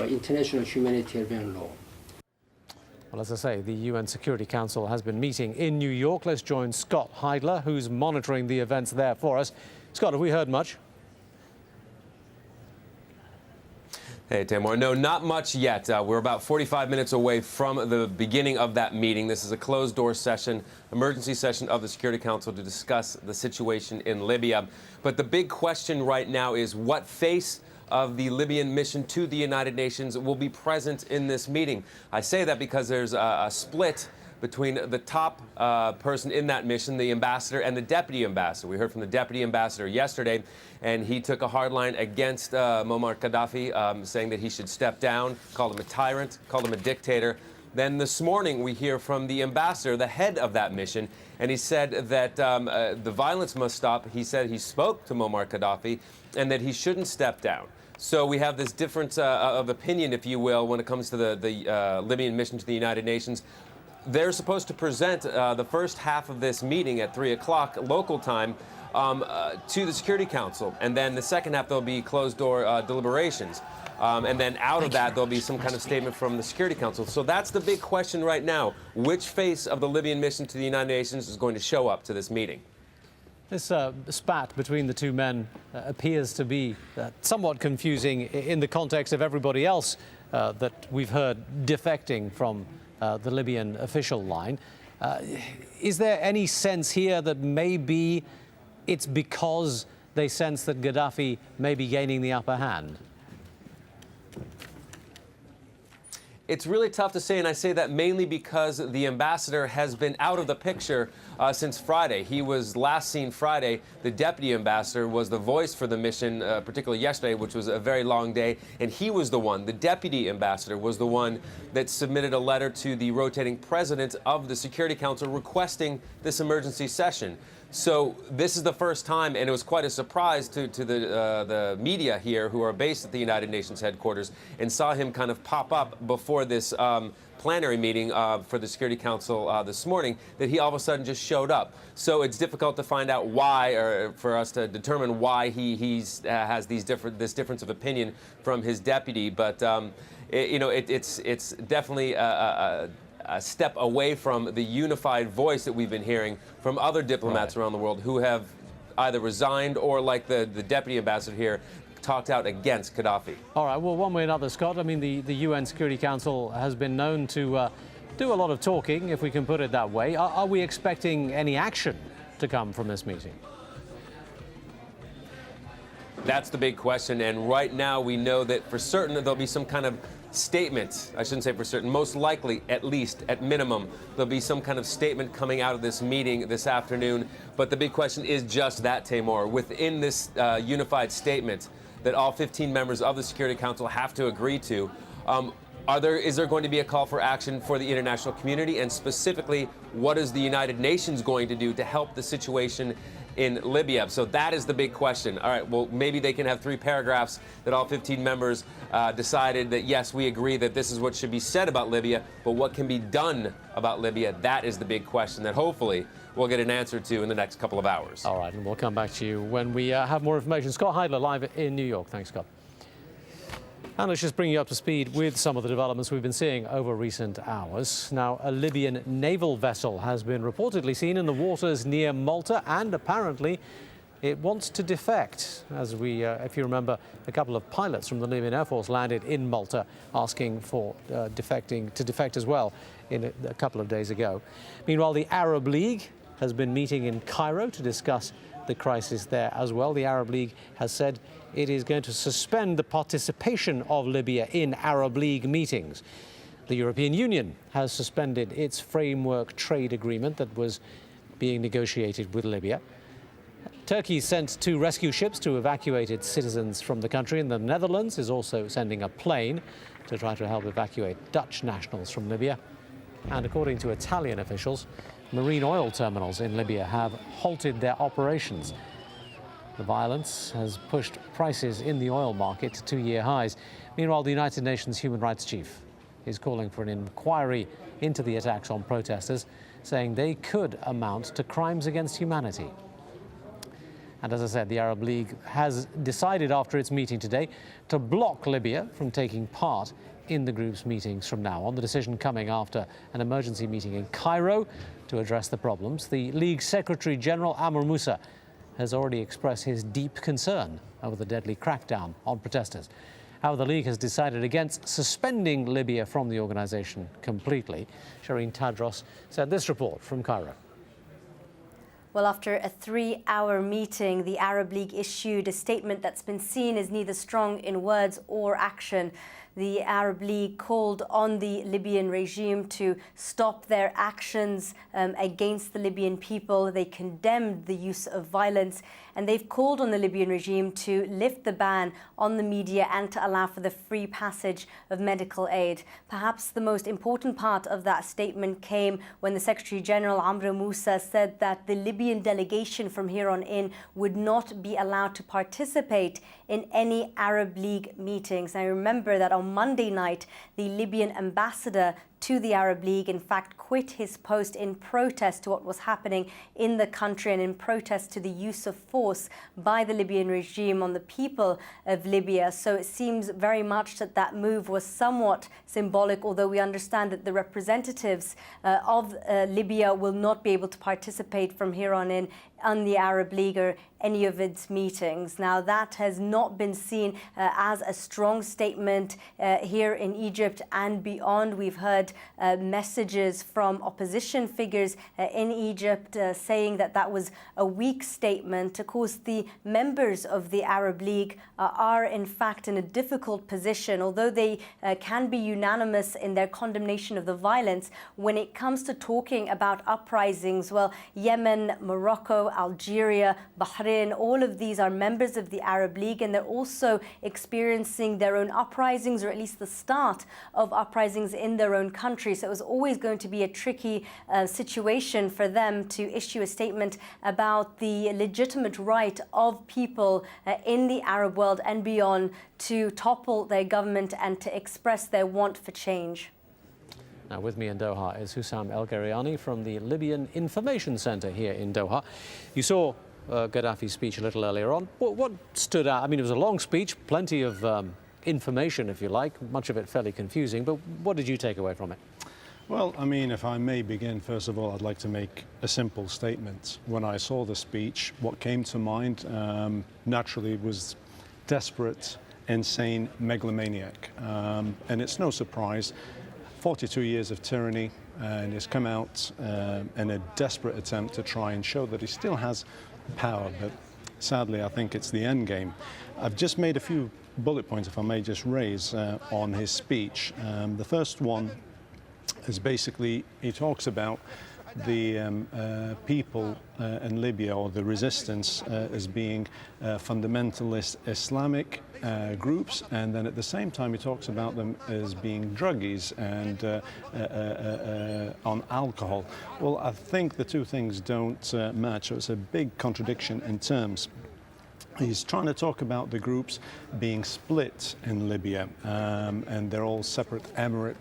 international humanitarian law. Well, as I say, the UN Security Council has been meeting in New York. Let's join Scott Heidler, who's monitoring the events there for us. Scott, have we heard much? Hey, Tamor. No, not much yet. We're about 45 minutes away from the beginning of that meeting. This is a closed-door session, emergency session of the Security Council to discuss the situation in Libya. But the big question right now is what face of the Libyan mission to the United Nations will be present in this meeting. I say that because there's a split between the top person in that mission, the ambassador, and the deputy ambassador. We heard from the deputy ambassador yesterday, and he took a hard line against Muammar Gaddafi, saying that he should step down, called him a tyrant, called him a dictator. Then this morning, we hear from the ambassador, the head of that mission, and he said that the violence must stop. He said he spoke to Muammar Gaddafi and that he shouldn't step down. So we have this difference of opinion, if you will, when it comes to the Libyan mission to the United Nations. They're supposed to present the first half of this meeting at 3 o'clock local time to the Security Council. And then the second half, there'll be closed-door deliberations. And then out of that, there'll be some kind of statement from the Security Council. So that's the big question right now. Which face of the Libyan mission to the United Nations is going to show up to this meeting? This spat between the two men appears to be somewhat confusing in the context of everybody else that we've heard defecting from the Libyan official line. Is there any sense here that maybe it's because they sense that Gaddafi may be gaining the upper hand? It's really tough to say, and I say that mainly because the ambassador has been out of the picture since Friday. He was last seen Friday. The deputy ambassador was the voice for the mission, particularly yesterday, which was a very long day, and he was the one, the deputy ambassador was the one that submitted a letter to the rotating president of the Security Council requesting this emergency session. So this is the first time, and it was quite a surprise to the media here who are based at the United Nations headquarters and saw him kind of pop up before this plenary meeting for the Security Council this morning, that he all of a sudden just showed up. So it's difficult to find out why, or for us to determine why he has this difference of opinion from his deputy. But it's definitely a step away from the unified voice that we've been hearing from other diplomats around the world who have either resigned or, like the deputy ambassador here, talked out against Gaddafi. All right, well, one way or another, Scott, I mean, the UN Security Council has been known to do a lot of talking, if we can put it that way. Are we expecting any action to come from this meeting? That's the big question, and right now we know that for certain that there'll be some kind of statement. I shouldn't say for certain, most likely, at least, at minimum, there'll be some kind of statement coming out of this meeting this afternoon. But the big question is just that, Tamor. Within this unified statement that all 15 members of the Security Council have to agree to, is there going to be a call for action for the international community? And specifically, what is the United Nations going to do to help the situation in Libya? So that is the big question. All right, well, maybe they can have 3 paragraphs that all 15 members decided that, yes, we agree that this is what should be said about Libya, but what can be done about Libya? That is the big question that hopefully we'll get an answer to in the next couple of hours. All right, and we'll come back to you when we have more information. Scott Heidler live in New York. Thanks, Scott. And let's just bring you up to speed with some of the developments we've been seeing over recent hours. Now, a Libyan naval vessel has been reportedly seen in the waters near Malta, and apparently it wants to defect. As if you remember, a couple of pilots from the Libyan Air Force landed in Malta asking for to defect as well a couple of days ago. Meanwhile, the Arab League has been meeting in Cairo to discuss the crisis there as well. The Arab League has said it is going to suspend the participation of Libya in Arab League meetings. The European Union has suspended its framework trade agreement that was being negotiated with Libya. Turkey sent 2 rescue ships to evacuate its citizens from the country, and the Netherlands is also sending a plane to try to help evacuate Dutch nationals from Libya. And according to Italian officials, marine oil terminals in Libya have halted their operations. The violence has pushed prices in the oil market to 2-year highs. Meanwhile, the United Nations human rights chief is calling for an inquiry into the attacks on protesters, saying they could amount to crimes against humanity. And as I said, the Arab League has decided after its meeting today to block Libya from taking part in the group's meetings from now on. The decision coming after an emergency meeting in Cairo to address the problems. The League Secretary General Amr Moussa has already expressed his deep concern over the deadly crackdown on protesters. However, the League has decided against suspending Libya from the organisation completely. Shireen Tadros said this report from Cairo. Well, after a 3-hour meeting, the Arab League issued a statement that's been seen as neither strong in words or action. The Arab League called on the Libyan regime to stop their actions against the Libyan people. They condemned the use of violence, and they've called on the Libyan regime to lift the ban on the media and to allow for the free passage of medical aid. Perhaps the most important part of that statement came when the Secretary General Amr Moussa said that the Libyan delegation from here on in would not be allowed to participate in any Arab League meetings. I remember that on Monday night, the Libyan ambassador to the Arab League, in fact, quit his post in protest to what was happening in the country and in protest to the use of force by the Libyan regime on the people of Libya. So it seems very much that that move was somewhat symbolic, although we understand that the representatives of Libya will not be able to participate from here on in on the Arab League or any of its meetings. Now, that has not been seen as a strong statement here in Egypt and beyond. We've heard messages from opposition figures in Egypt saying that that was a weak statement. Of course, the members of the Arab League are in fact in a difficult position. Although they can be unanimous in their condemnation of the violence, when it comes to talking about uprisings, well, Yemen, Morocco, Algeria, Bahrain, all of these are members of the Arab League, and they're also experiencing their own uprisings, or at least the start of uprisings in their own country. So it was always going to be a tricky situation for them to issue a statement about the legitimate right of people in the Arab world and beyond to topple their government and to express their want for change. Now, with me in Doha is Hussam El Gheriani from the Libyan Information Centre here in Doha. You saw Gaddafi's speech a little earlier on. What stood out? I mean, it was a long speech, plenty of information, if you like, much of it fairly confusing, but what did you take away from it? Well, I mean, if I may begin, first of all, I'd like to make a simple statement. When I saw the speech, what came to mind naturally was desperate, insane megalomaniac. And it's no surprise, 42 years of tyranny, and he's come out in a desperate attempt to try and show that he still has power, but sadly I think it's the end game. I've just made a few bullet points, if I may just raise, on his speech. The first one is basically, he talks about the people in Libya, or the resistance, as being fundamentalist Islamic groups, and then at the same time he talks about them as being druggies and on alcohol. Well, I think the two things don't match, so it's a big contradiction in terms. He's trying to talk about the groups being split in Libya, and they're all separate emirates